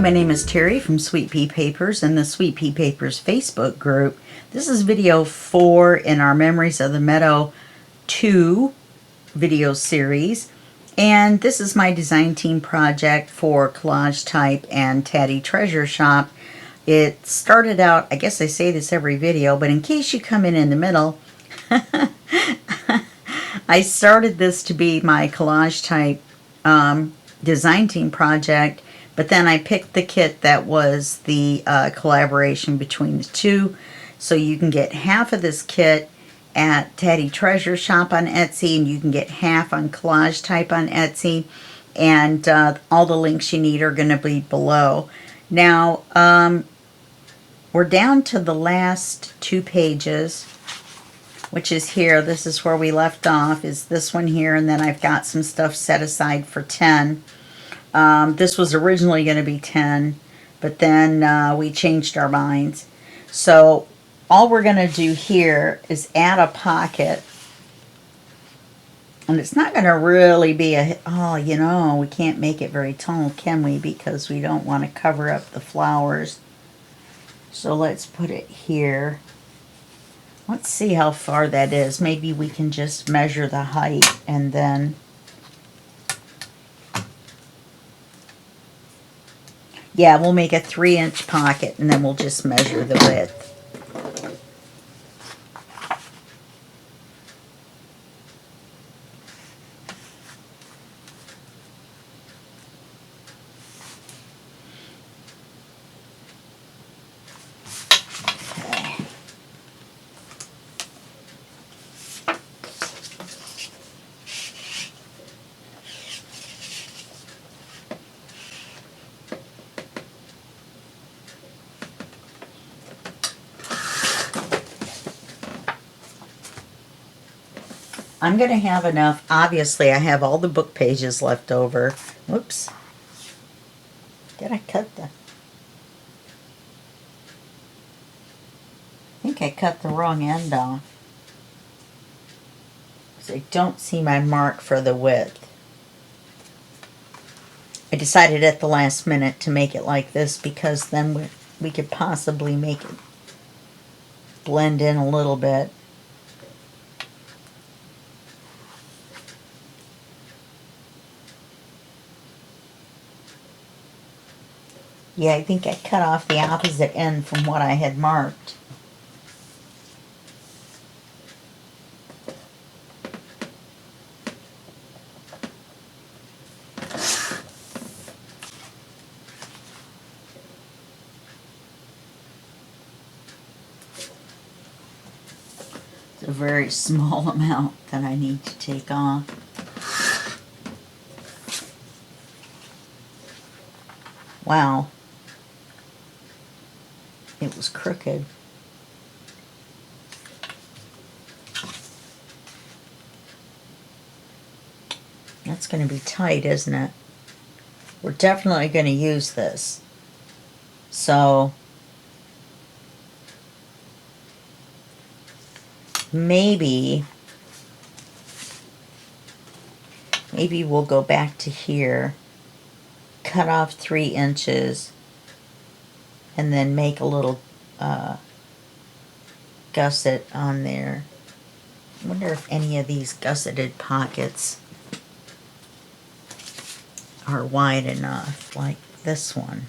my name is Terry from Sweet Pea Papers and the Sweet Pea Papers Facebook group. This is video 4 in our Memories of the Meadow 2 video series. And this is my design team project for CollageType and Tatty Treasure Shop. It started out, I guess I say this every video, but in case you come in the middle, I started this to be my CollageType design team project, but then I picked the kit that was the collaboration between the two. So you can get half of this kit at Tatty Treasure Shop on Etsy, and you can get half on CollageType on Etsy, and all the links you need are going to be below. Now, we're down to the last 2 pages, which is here. This is where we left off, is this one here, and then I've got some stuff set aside for 10. This was originally going to be 10, but then we changed our minds. So all we're going to do here is add a pocket. And it's not going to really be a, oh, you know, we can't make it very tall, can we? Because we don't want to cover up the flowers. So let's put it here. Let's see how far that is. Maybe we can just measure the height and then... Yeah, we'll make a 3-inch pocket and then we'll just measure the width. Okay. I'm going to have enough. Obviously, I have all the book pages left over. Whoops. Did I cut the... I think I cut the wrong end off. So I don't see my mark for the width. I decided at the last minute to make it like this because then we could possibly make it blend in a little bit. Yeah, I think I cut off the opposite end from what I had marked. It's a very small amount that I need to take off. Wow. It was crooked. That's going to be tight, isn't it? We're definitely going to use this. So maybe we'll go back to here, cut off 3 inches, and then make a little gusset on there. I wonder if any of these gusseted pockets are wide enough, like this one.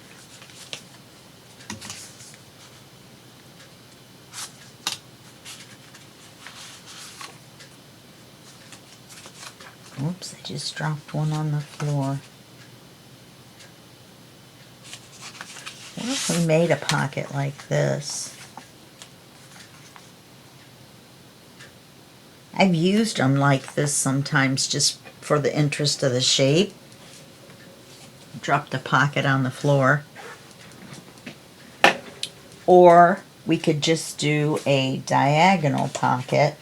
Oops, I just dropped one on the floor. What if we made a pocket like this? I've used them like this sometimes just for the interest of the shape. Drop the pocket on the floor. Or we could just do a diagonal pocket.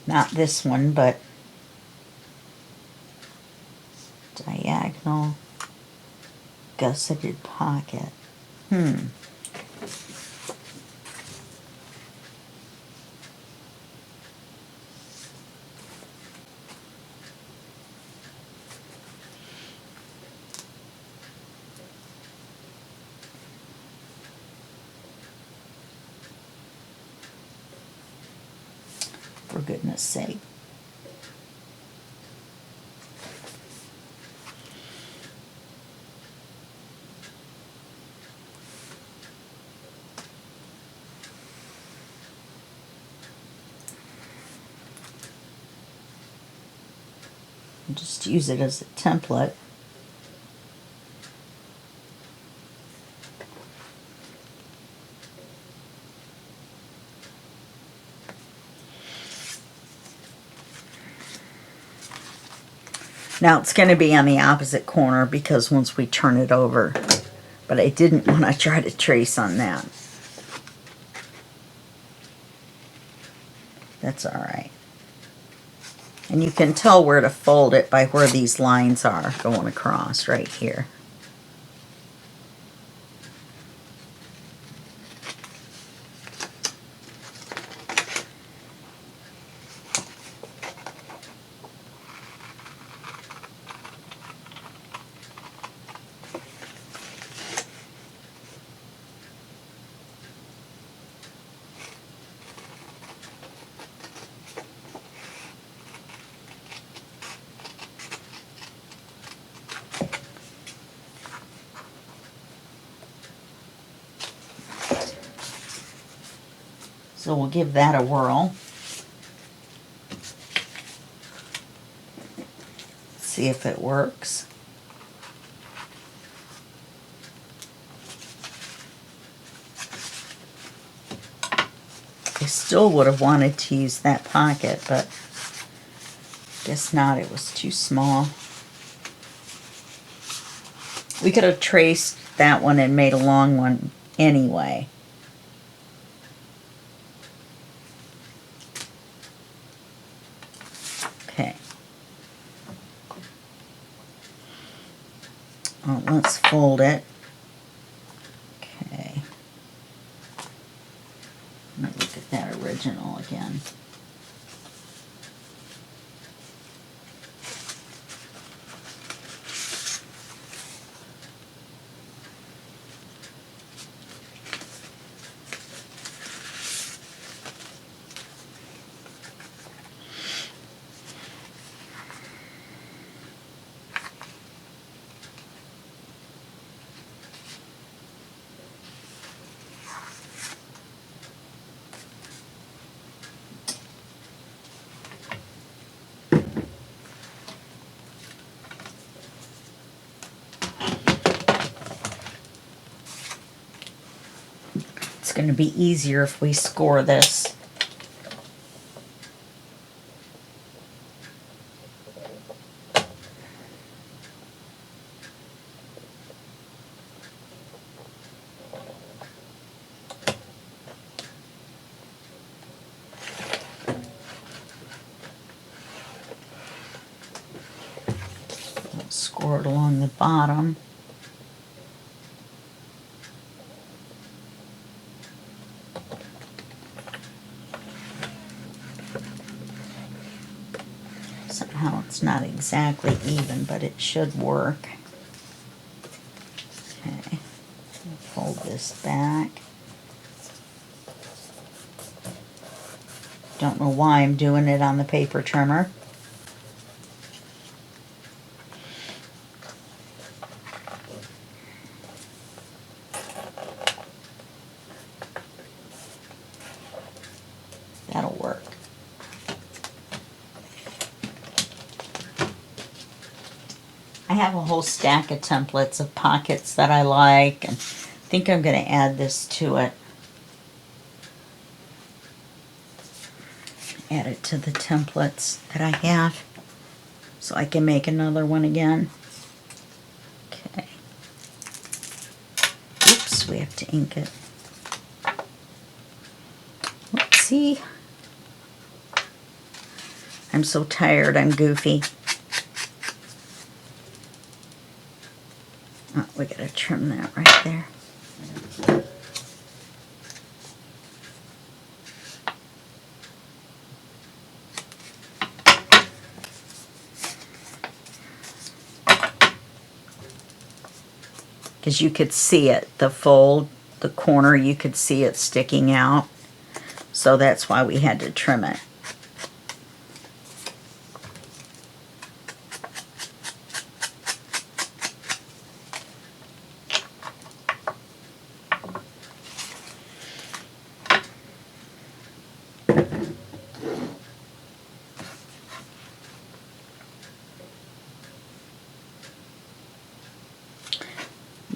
Not this one, but diagonal gusseted pocket. goodness sake. Just use it as a template. Now it's going to be on the opposite corner because once we turn it over, but I didn't want to try to trace on that. That's all right. And you can tell where to fold it by where these lines are going across right here. So we'll give that a whirl. See if it works. I still would have wanted to use that pocket, but guess not. It was too small. We could have traced that one and made a long one anyway. Okay. Well, let's fold it. Okay. Let me look at that original again. It's going to be easier if we score this. Score it along the bottom. Somehow it's not exactly even, but it should work. Okay, fold this back. Don't know why I'm doing it on the paper trimmer. That'll work. I have a whole stack of templates of pockets that I like, and I think I'm going to add this to it. Add it to the templates that I have so I can make another one again. Okay. Oops, we have to ink it. Whoopsie. I'm so tired, I'm goofy. Oh, we gotta trim that right there. Because you could see it, the fold, the corner, you could see it sticking out. So that's why we had to trim it.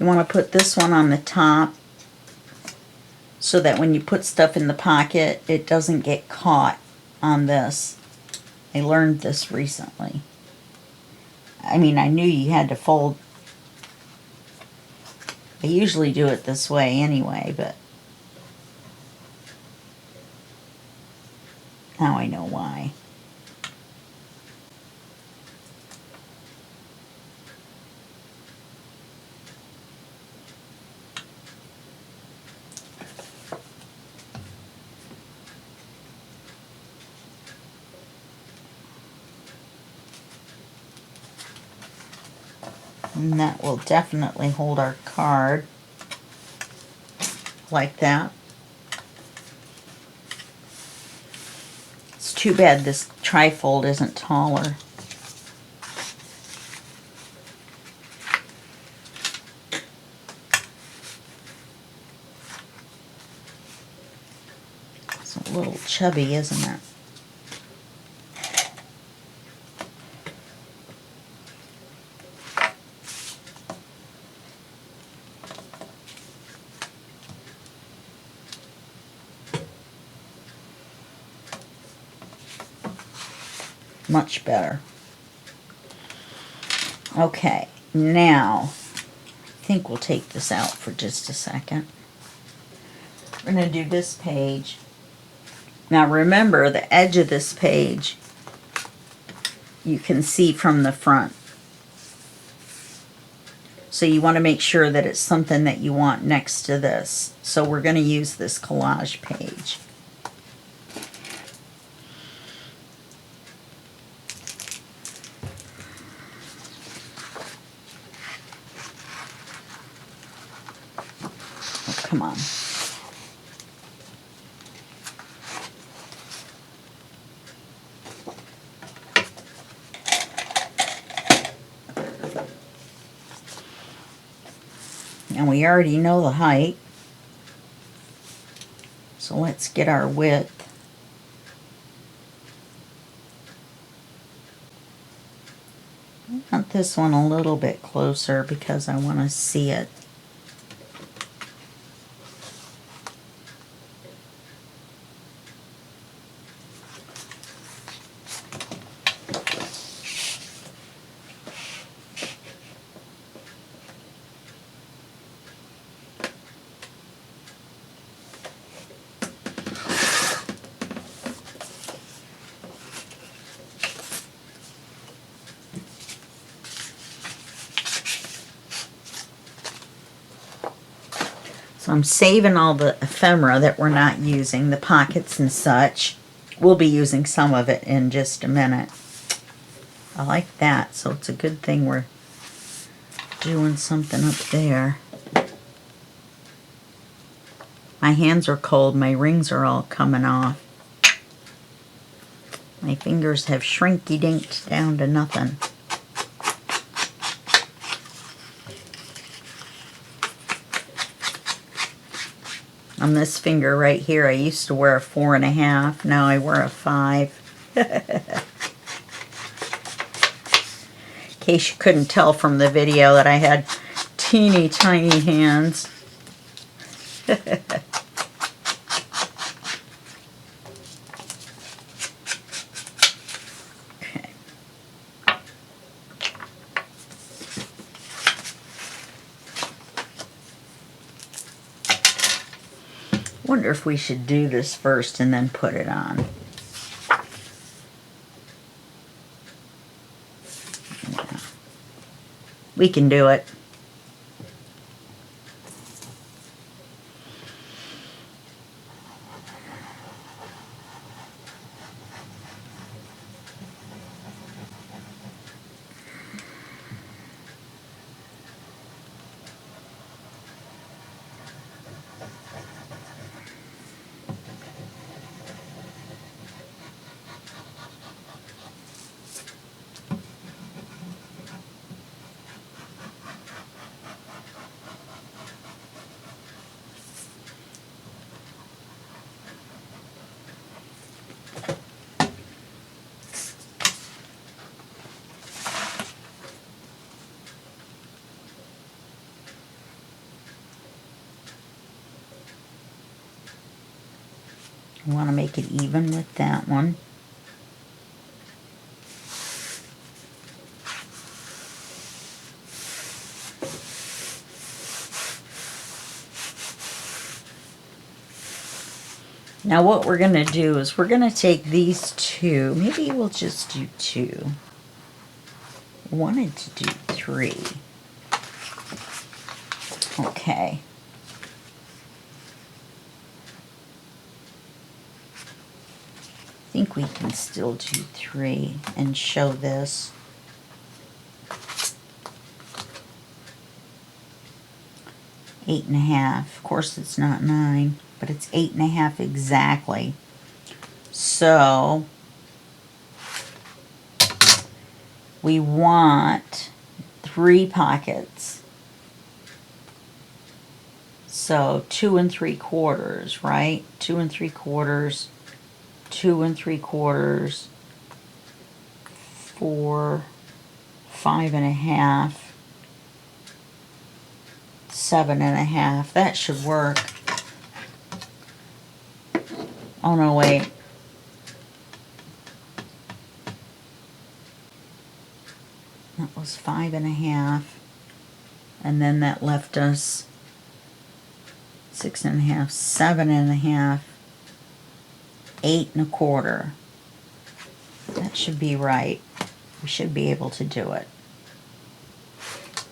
You want to put this one on the top so that when you put stuff in the pocket, it doesn't get caught on this. I learned this recently. I mean, I knew you had to fold. I usually do it this way anyway, but now I know why. And that will definitely hold our card like that. It's too bad this trifold isn't taller. It's a little chubby, isn't it? Much better. Okay, now I think we'll take this out for just a second. We're going to do this page. Now remember, the edge of this page you can see from the front. So you want to make sure that it's something that you want next to this. So we're going to use this collage page. Come on. And we already know the height. So let's get our width. I want this one a little bit closer because I want to see it. So I'm saving all the ephemera that we're not using, the pockets and such. We'll be using some of it in just a minute. I like that, so it's a good thing we're doing something up there. My hands are cold, my rings are all coming off. My fingers have shrinky-dinked down to nothing. On this finger right here, I used to wear a 4.5. Now I wear a 5. In case you couldn't tell from the video that I had teeny tiny hands. Okay. Wonder if we should do this first and then put it on. Yeah. We can do it. You want to make it even with that one. Now what we're going to do is we're going to take these two. Maybe we'll just do two. I wanted to do three. Okay. I think we can still do three and show this. Eight and a half. Of course it's not 9, but it's 8.5 exactly. So we want 3 pockets. So 2 3/4, right? 2 3/4, 2 3/4, 4, 5.5, 7.5. That should work. Oh no, wait. That was 5.5. And then that left us 6.5, 7.5, 8 1/4. That should be right. We should be able to do it.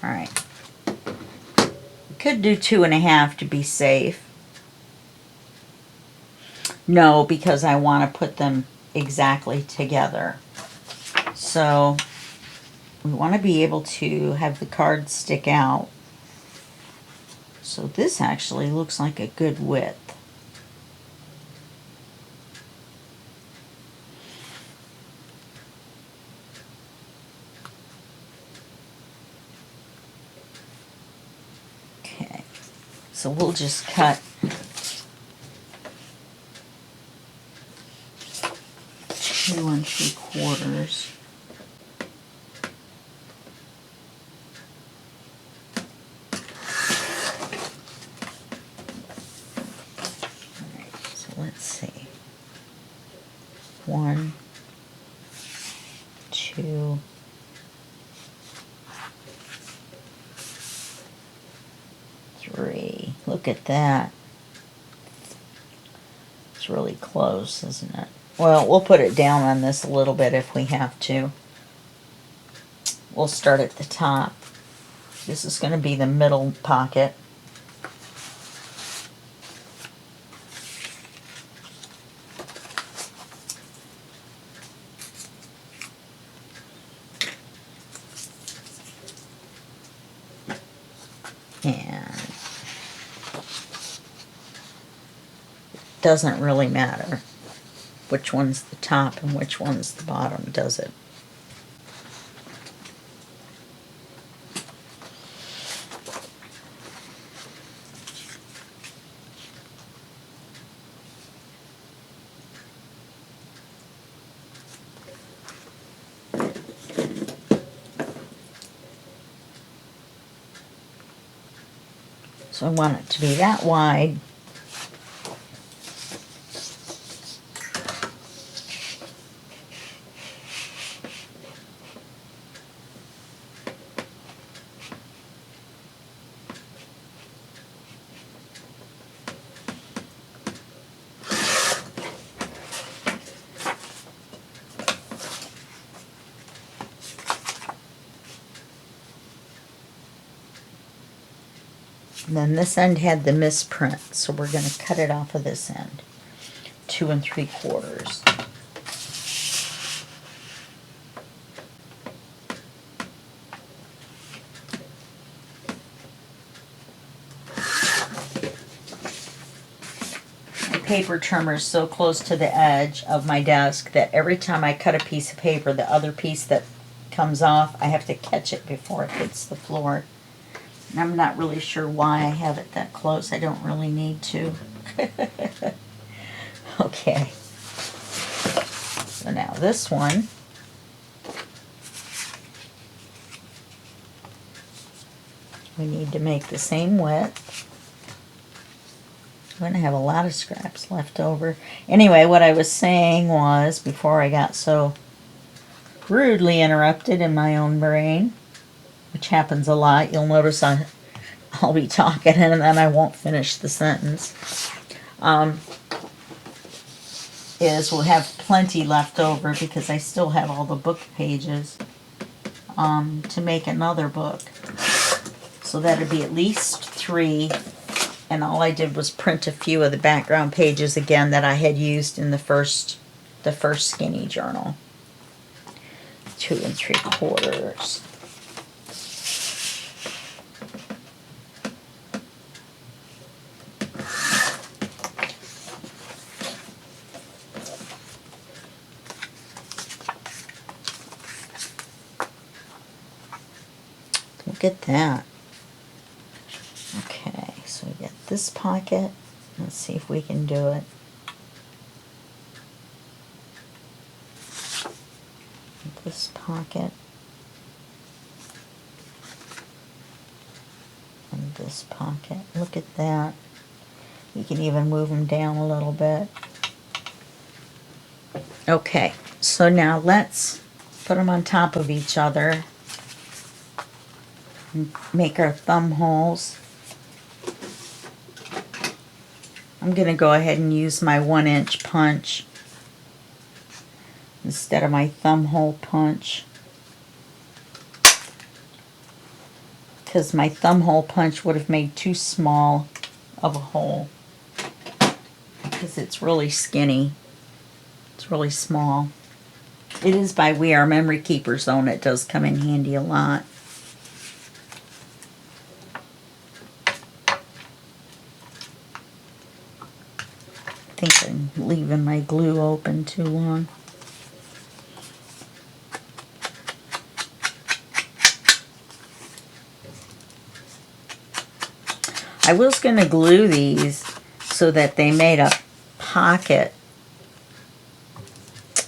All right. We could do 2.5 to be safe. No, because I want to put them exactly together. So we want to be able to have the cards stick out. So this actually looks like a good width. Okay, so we'll just cut 2 3/4. Let's see. 1, 2, 3. Look at that. It's really close, isn't it? Well, we'll put it down on this a little bit if we have to. We'll start at the top. This is going to be the middle pocket. And it doesn't really matter which one's the top and which one's the bottom, does it? So I want it to be that wide. And then this end had the misprint, so we're going to cut it off of this end. 2 3/4. My paper trimmer is so close to the edge of my desk that every time I cut a piece of paper, the other piece that comes off, I have to catch it before it hits the floor. And I'm not really sure why I have it that close. I don't really need to. Okay. So now this one. We need to make the same width. I'm going to have a lot of scraps left over. Anyway, what I was saying was, before I got so rudely interrupted in my own brain, which happens a lot, you'll notice I'll be talking and then I won't finish the sentence, is we'll have plenty left over because I still have all the book pages to make another book. So that'd be at least 3. And all I did was print a few of the background pages again that I had used in the first skinny journal. 2 3/4. Look at that. Okay, so we get this pocket. Let's see if we can do it. This pocket. And this pocket. Look at that. You can even move them down a little bit. Okay, so now let's put them on top of each other and make our thumb holes. I'm going to go ahead and use my 1-inch punch instead of my thumb hole punch, because my thumb hole punch would have made too small of a hole because it's really skinny. It's really small. It is by We Are Memory Keepers though, and it does come in handy a lot. I think I'm leaving my glue open too long. I was going to glue these so that they made a pocket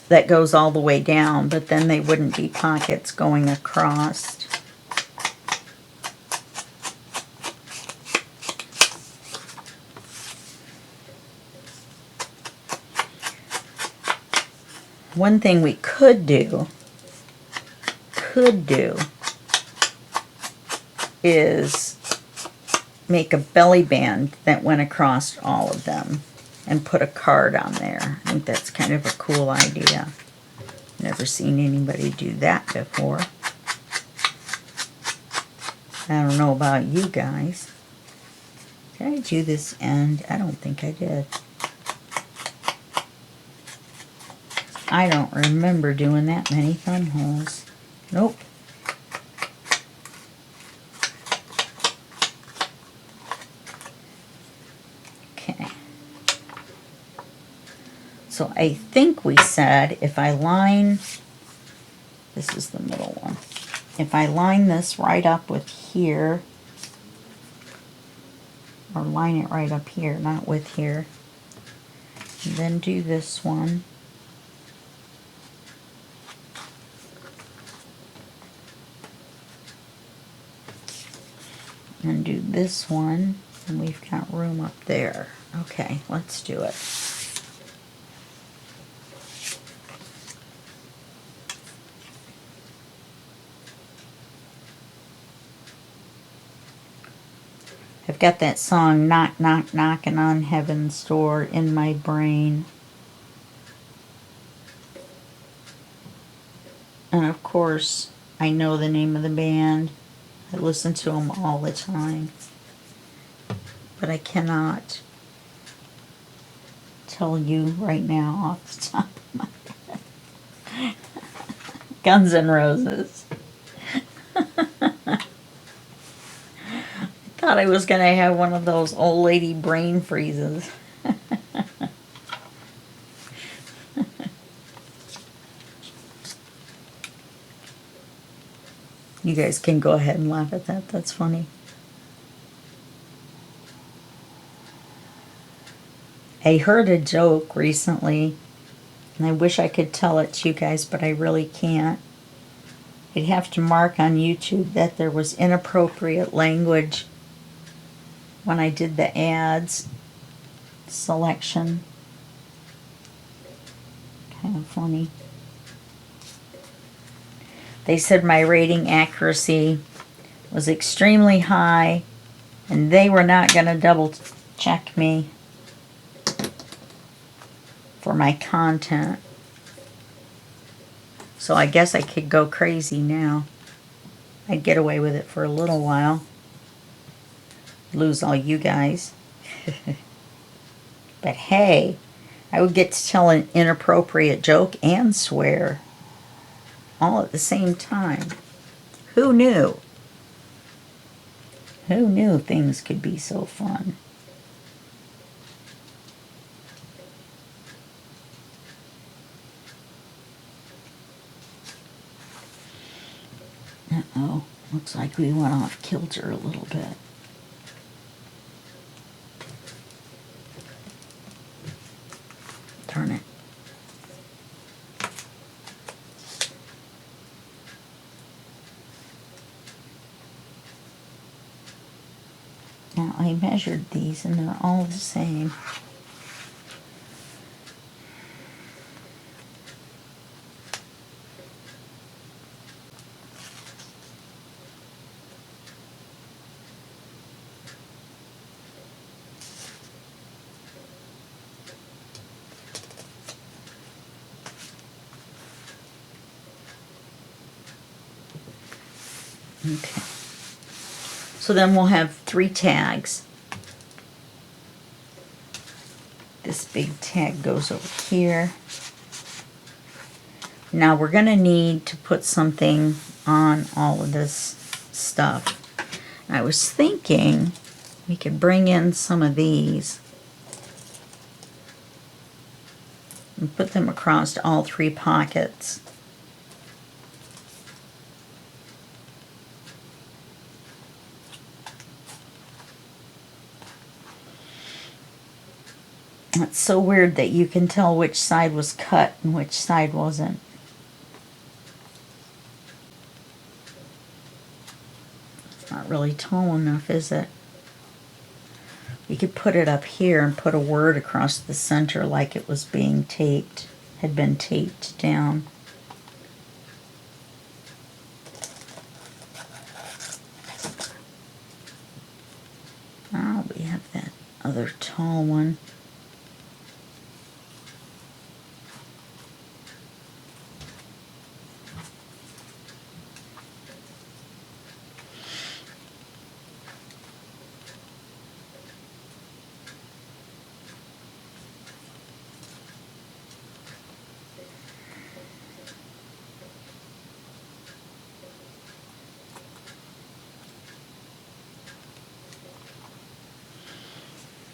that goes all the way down, but then they wouldn't be pockets going across. One thing we could do is make a belly band that went across all of them and put a card on there. I think that's kind of a cool idea. Never seen anybody do that before. I don't know about you guys. Did I do this end? I don't think I did. I don't remember doing that many thumb holes. Nope. Okay. So I think we said if I line, this is the middle one, if I line this right up with here, or line it right up here, not with here, and then do this one, and do this one, and we've got room up there. Okay, let's do it. I've got that song, Knock, Knock, Knocking on Heaven's Door, in my brain. And of course, I know the name of the band. I listen to them all the time. But I cannot tell you right now off the top of my head. Guns N' Roses. Thought I was going to have one of those old lady brain freezes. You guys can go ahead and laugh at that. That's funny. I heard a joke recently, and I wish I could tell it to you guys, but I really can't. I'd have to mark on YouTube that there was inappropriate language when I did the ads. selection. Kind of funny. They said my rating accuracy was extremely high, and they were not going to double check me for my content. So I guess I could go crazy now. I'd get away with it for a little while. Lose all you guys. But hey, I would get to tell an inappropriate joke and swear all at the same time. Who knew? Who knew things could be so fun? Uh-oh, looks like we went off kilter a little bit. Darn it. Now, I measured these and they're all the same. Okay. So then we'll have 3 tags. This big tag goes over here. Now we're going to need to put something on all of this stuff. I was thinking we could bring in some of these and put them across all 3 pockets. It's so weird that you can tell which side was cut and which side wasn't. It's not really tall enough, is it? We could put it up here and put a word across the center like it was being taped, had been taped down. Oh, we have that other tall one.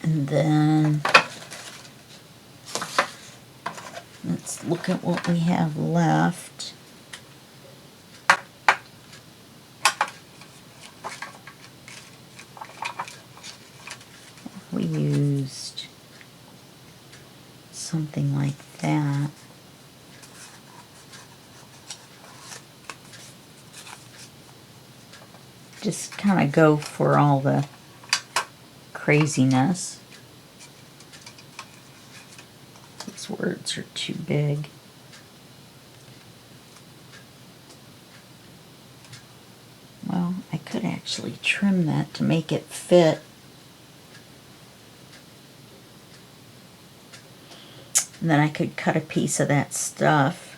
And then let's look at what we have left. We used something like that. Just kind of go for all the craziness. These words are too big. Well, I could actually trim that to make it fit. And then I could cut a piece of that stuff.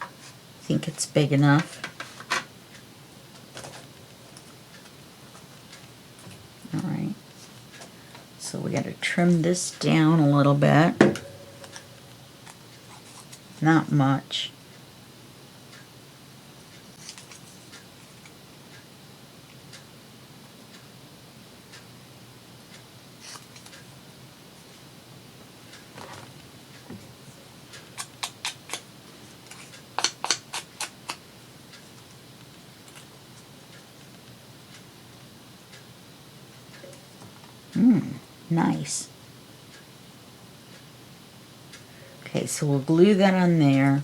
I think it's big enough. Alright. So we got to trim this down a little bit. Not much. Nice. Okay, so we'll glue that on there.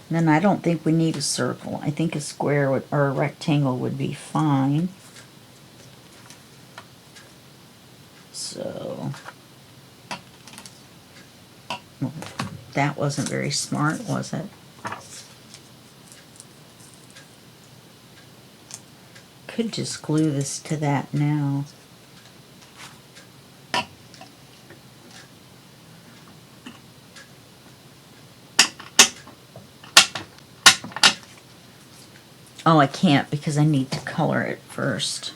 Then I don't think we need a circle. I think a square would, or a rectangle would be fine. So, well, that wasn't very smart, was it? Could just glue this to that now. Oh, I can't because I need to color it first.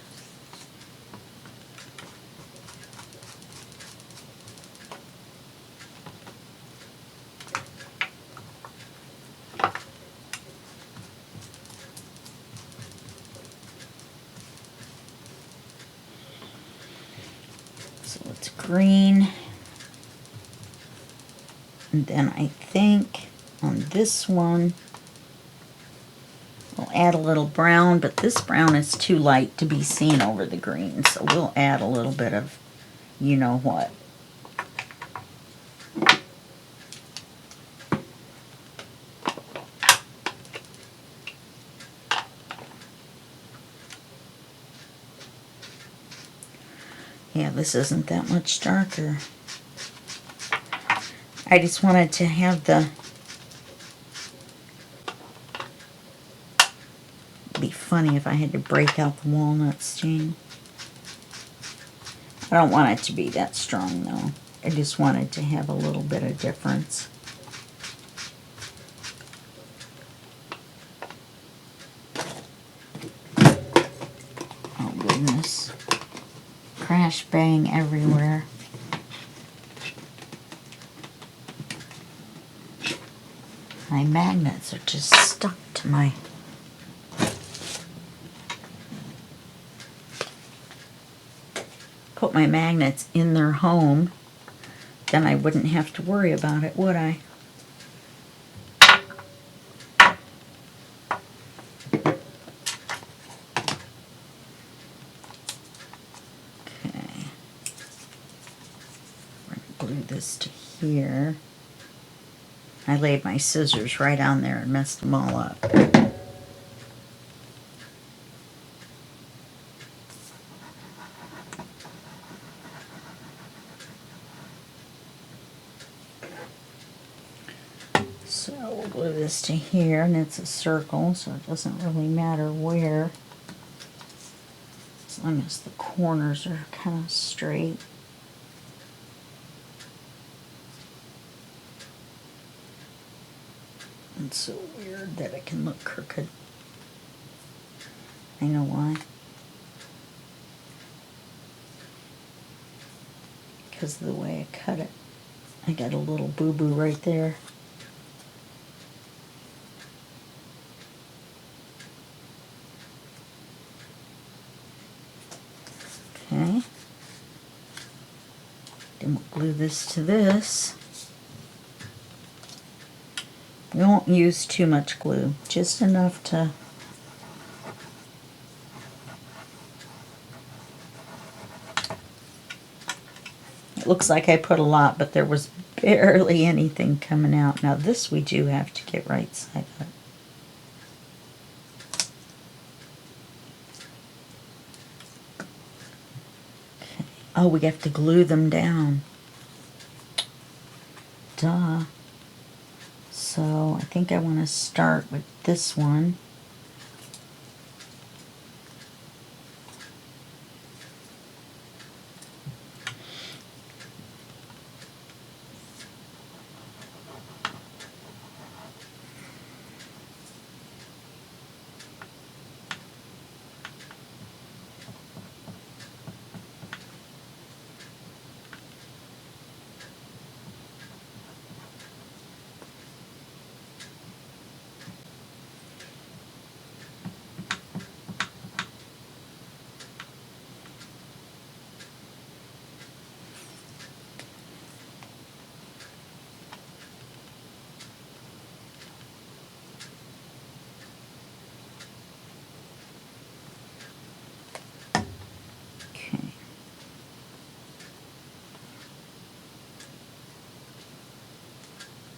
So it's green. And then I think on this one, we'll add a little brown, but this brown is too light to be seen over the green, so we'll add a little bit of you know what. Yeah, this isn't that much darker. I just wanted to have the be funny if I had to break out the walnut stain. I don't want it to be that strong though. I just wanted to have a little bit of difference. Oh goodness. Crash bang everywhere. My magnets are just stuck to my... Put my magnets in their home, then I wouldn't have to worry about it, would I? Okay. We're going to glue this to here. I laid my scissors right on there and messed them all up. So we'll glue this to here, and it's a circle, so it doesn't really matter where, as long as the corners are kind of straight. It's so weird that it can look crooked. I know why. Because of the way I cut it. I got a little boo-boo right there. Okay. Then we'll glue this to this. We won't use too much glue, just enough to it looks like I put a lot, but there was barely anything coming out. Now this we do have to get right side up. Okay. Oh, we have to glue them down. Duh. So I think I want to start with this one.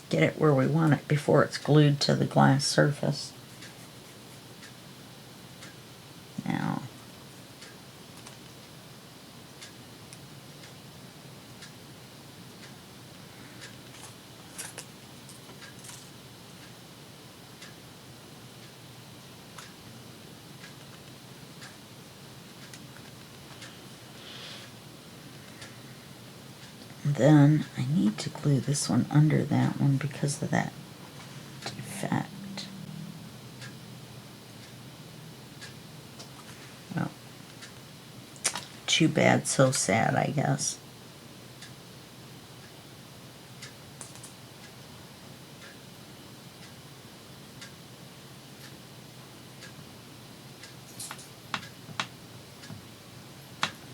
Get it where we want it before it's glued to the glass surface. Now, Then I need to glue this one under that one because of that defect. Well, too bad, so sad, I guess.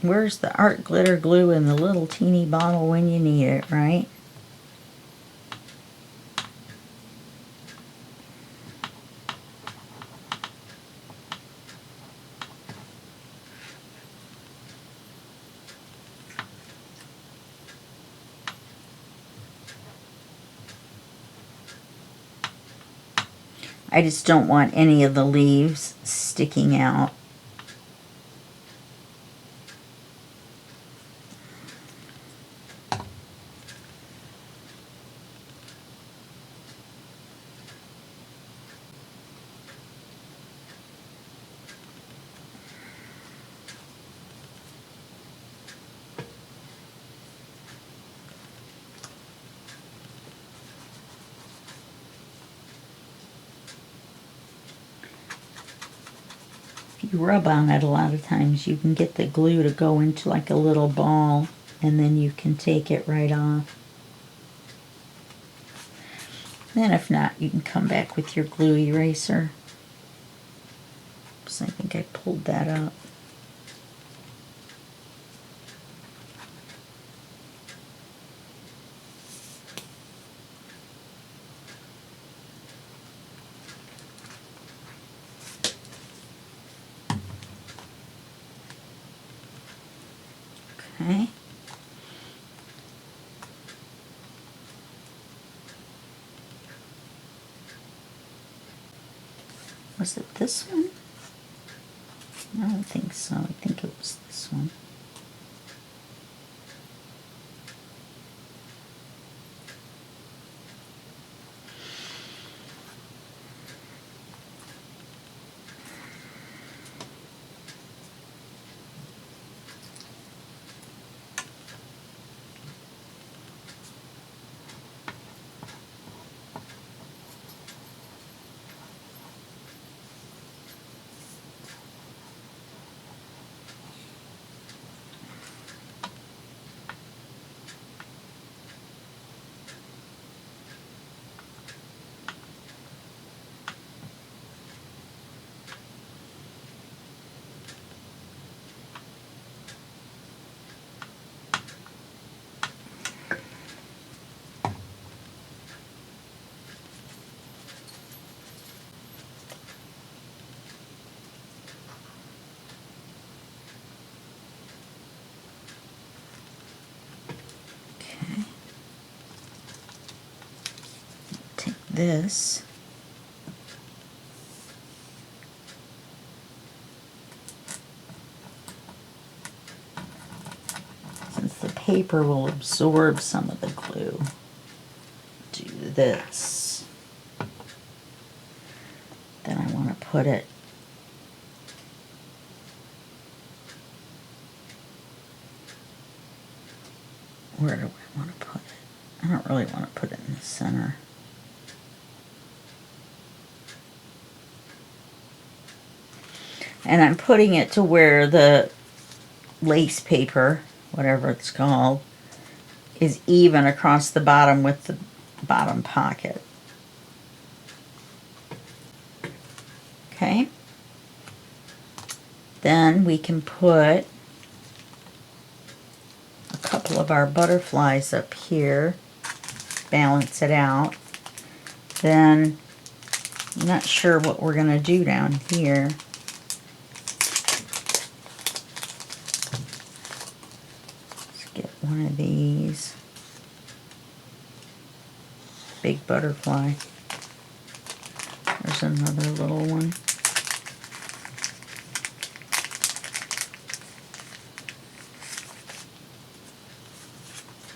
Where's the art glitter glue in the little teeny bottle when you need it, right? I just don't want any of the leaves sticking out. If you rub on it a lot of times, you can get the glue to go into like a little ball, and then you can take it right off. Then if not, you can come back with your glue eraser. So I think I pulled that up. Okay. Was it this one? I don't think so. I think it was this one. This. Since the paper will absorb some of the glue, do this. Then I want to put it where do I want to put it? I don't really want to put it in the center. And I'm putting it to where the lace paper, whatever it's called, is even across the bottom with the bottom pocket. Okay. Then we can put a couple of our butterflies up here, balance it out. Then I'm not sure what we're going to do down here. One of these. Big butterfly. There's another little one.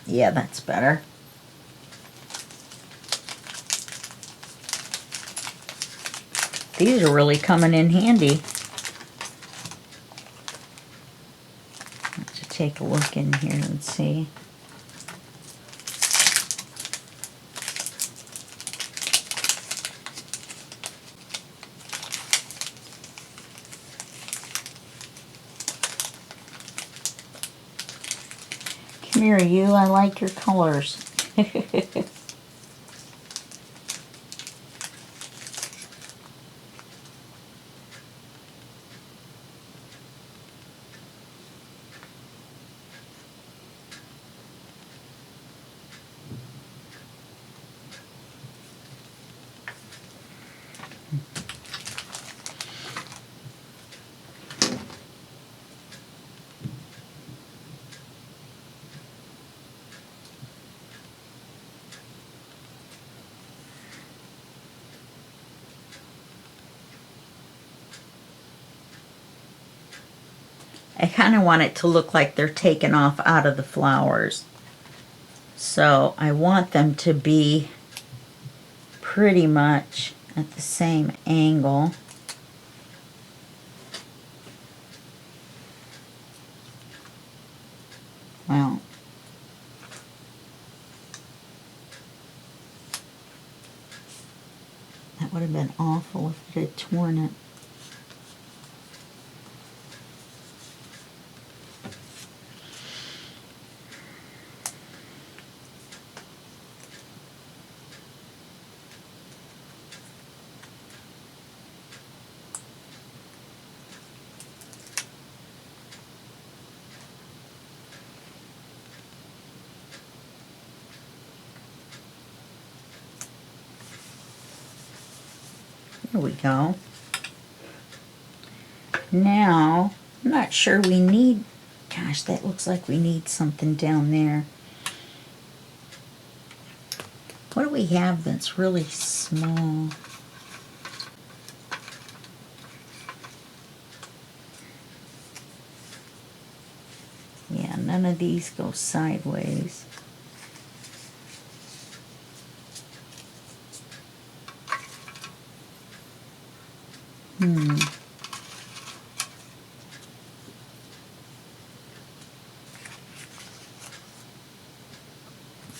Yeah, that's better. These are really coming in handy. Take a look in here and see. Come here, you. I like your colors. I kind of want it to look like they're taken off out of the flowers. So I want them to be pretty much at the same angle. Well, that would have been awful if it had torn it. There we go. Now, I'm not sure we need, gosh, that looks like we need something down there. What do we have that's really small? Yeah, none of these go sideways.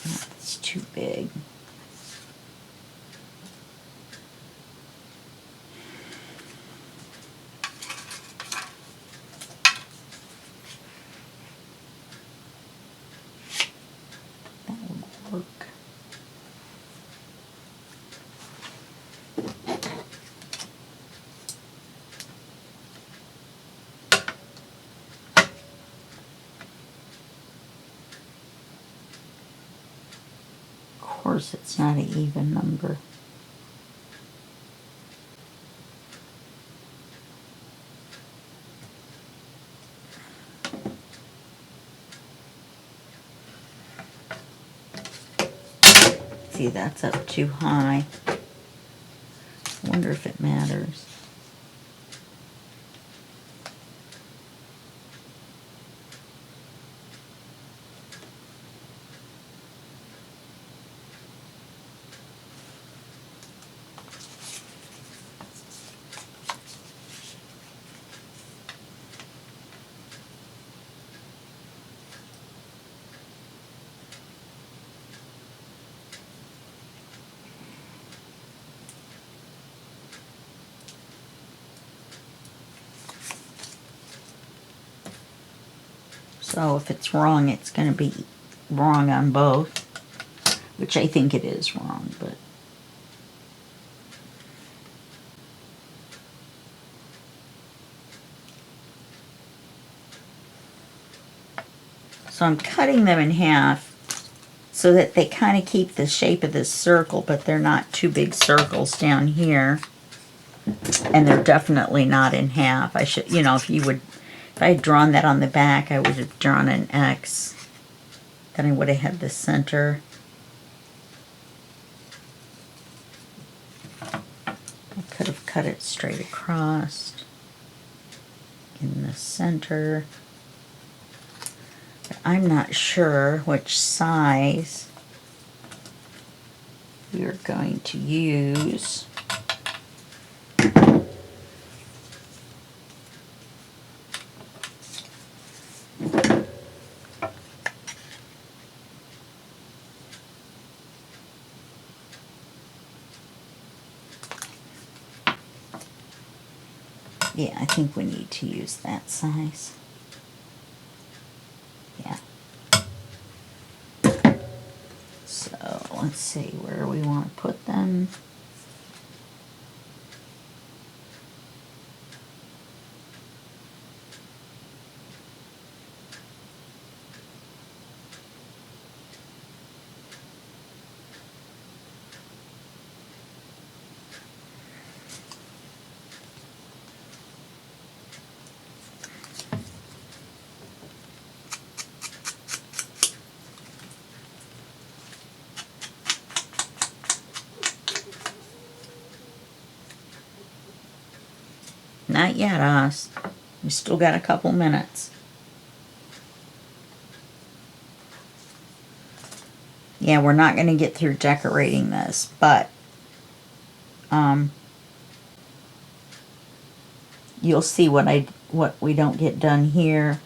That's too big. That would work. Of course, it's not an even number. See, that's up too high. I wonder if it matters. So if it's wrong, it's going to be wrong on both, which I think it is wrong, but so I'm cutting them in half so that they kind of keep the shape of this circle, but they're not two big circles down here. And they're definitely not in half. I should, you know, if I had drawn that on the back, I would have drawn an X. Then I would have had the center. I could have cut it straight across in the center. But I'm not sure which size we're going to use. Yeah, I think we need to use that size. Yeah. let's see where we want to put them. Not yet, us. We still got a couple minutes. Yeah, we're not going to get through decorating this, but you'll see what we don't get done here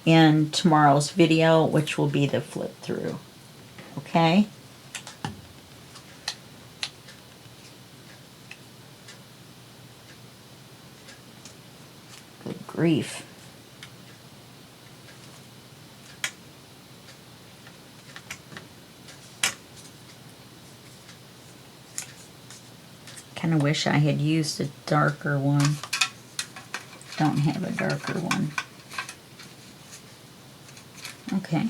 in tomorrow's video, which will be the flip through. Okay? Good grief. Kind of wish I had used a darker one. Don't have a darker one. Okay.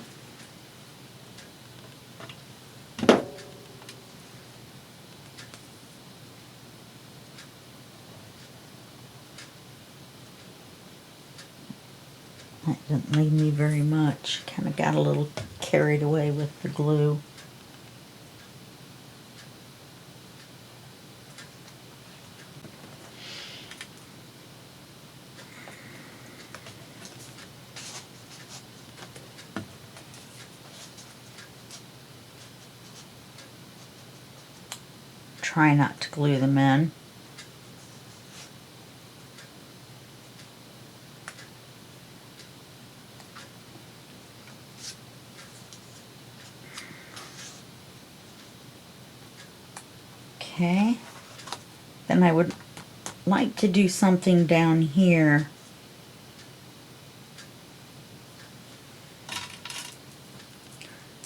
That didn't leave me very much. Kind of got a little carried away with the glue. Try not to glue them in. Okay, then I would like to do something down here.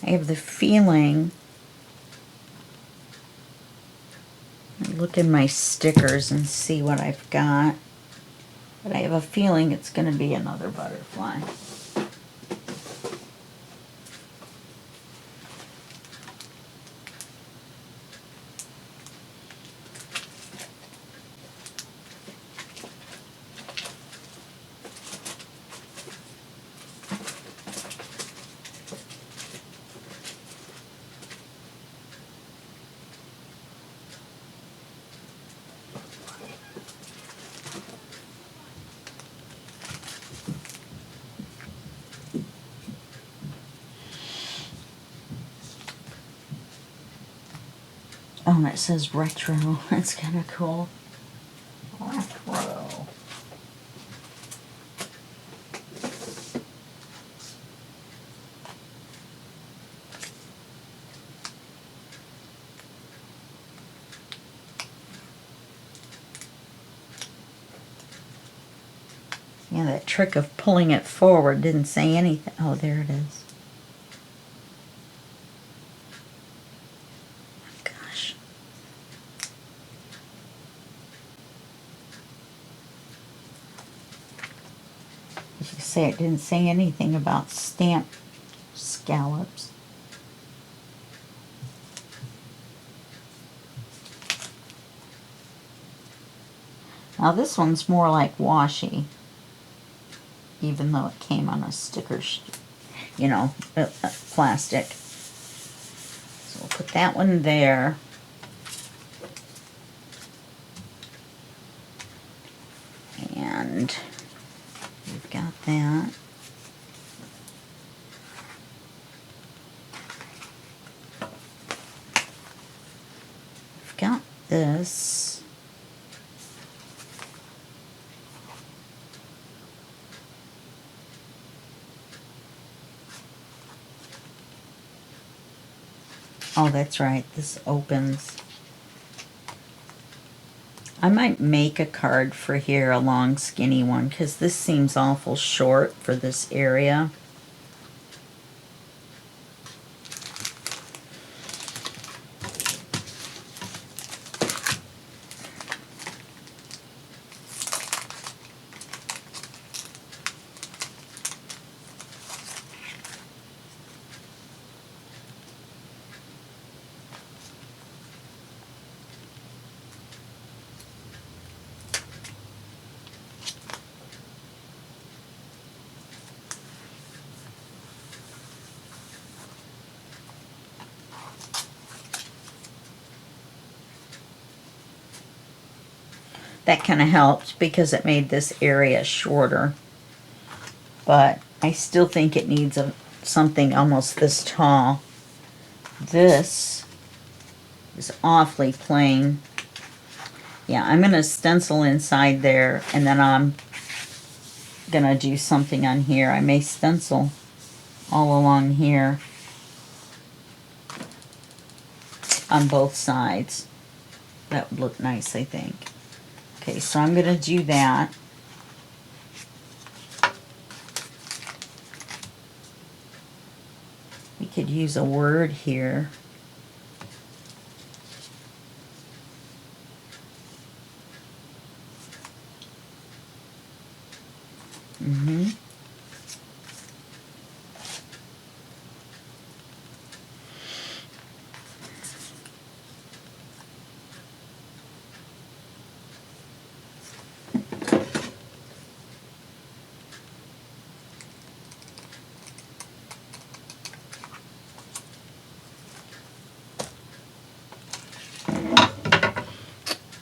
I have the feeling, look in my stickers and see what I've got, but I have a feeling it's going to be another butterfly. Oh, and it says retro. That's kind of cool. Retro. Yeah, that trick of pulling it forward didn't say anything. Oh, there it is. Gosh. As you say, it didn't say anything about stamp scallops. Now this one's more like washi, even though it came on a sticker, you know, plastic. So we'll put that one there. And we've got that. We've got this. Oh, that's right. This opens. I might make a card for here, a long skinny one, because this seems awful short for this area. that kind of helped because it made this area shorter. But I still think it needs something almost this tall. This is awfully plain. Yeah, I'm going to stencil inside there, and then I'm going to do something on here. I may stencil all along here on both sides. That would look nice, I think. Okay, so I'm going to do that. We could use a word here.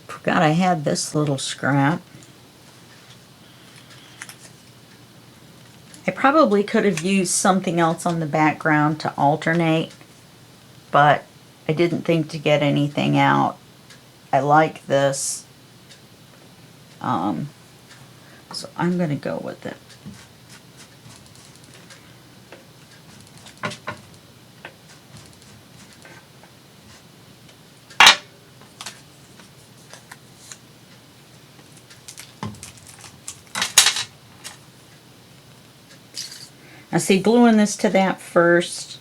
Forgot I had this little scrap. I probably could have used something else on the background to alternate, but I didn't think to get anything out. I like this. So I'm going to go with it. Now see, gluing this to that first,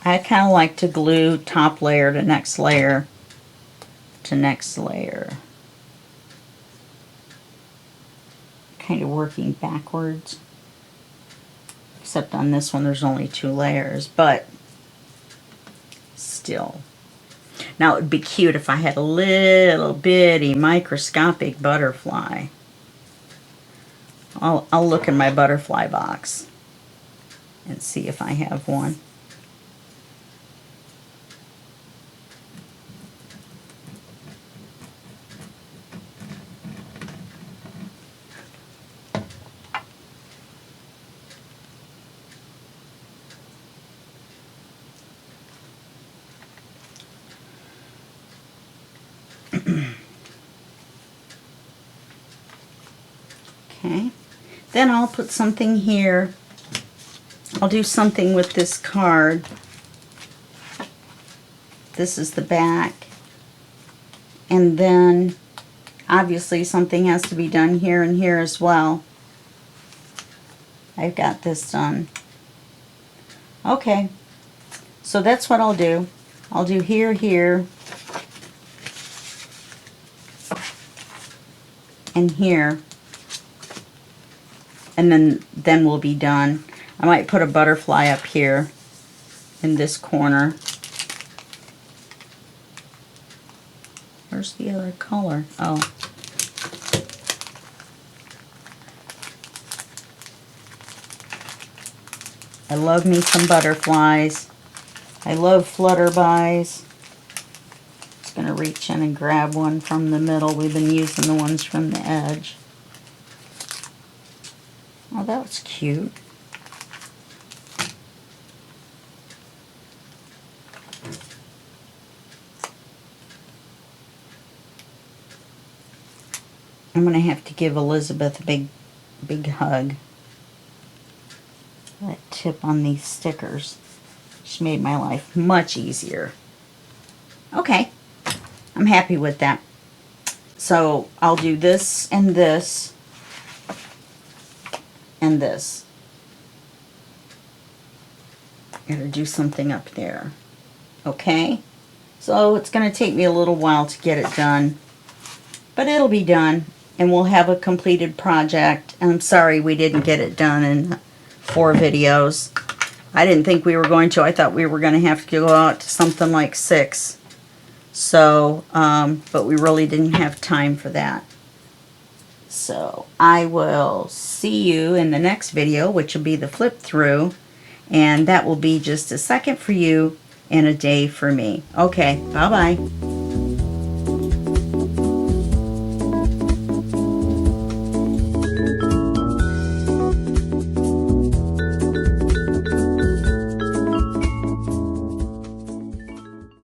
I kind of like to glue top layer to next layer to next layer. Kind of working backwards. Except on this one there's only 2 layers, but still. Now it would be cute if I had a little bitty microscopic butterfly. I'll look in my butterfly box and see if I have one. Okay. Then I'll put something here. I'll do something with this card. This is the back. And then obviously something has to be done here and here as well. I've got this done. Okay. So that's what I'll do. I'll do here, here, and here. And then we'll be done. I might put a butterfly up here in this corner. Where's the other color? Oh. I love me some butterflies. I love flutterbys. Just going to reach in and grab one from the middle. We've been using the ones from the edge. Oh, that was cute. I'm going to have to give Elizabeth a big hug. That tip on these stickers. She made my life much easier. Okay, I'm happy with that. So I'll do this and this and this. Gotta do something up there. Okay, so it's going to take me a little while to get it done, but it'll be done and we'll have a completed project. And I'm sorry we didn't get it done in 4 videos. I didn't think we were going to. I thought we were going to have to go out to something like 6. So, but we really didn't have time for that. So I will see you in the next video, which will be the flip through, and that will be just a second for you and a day for me. Okay, bye-bye.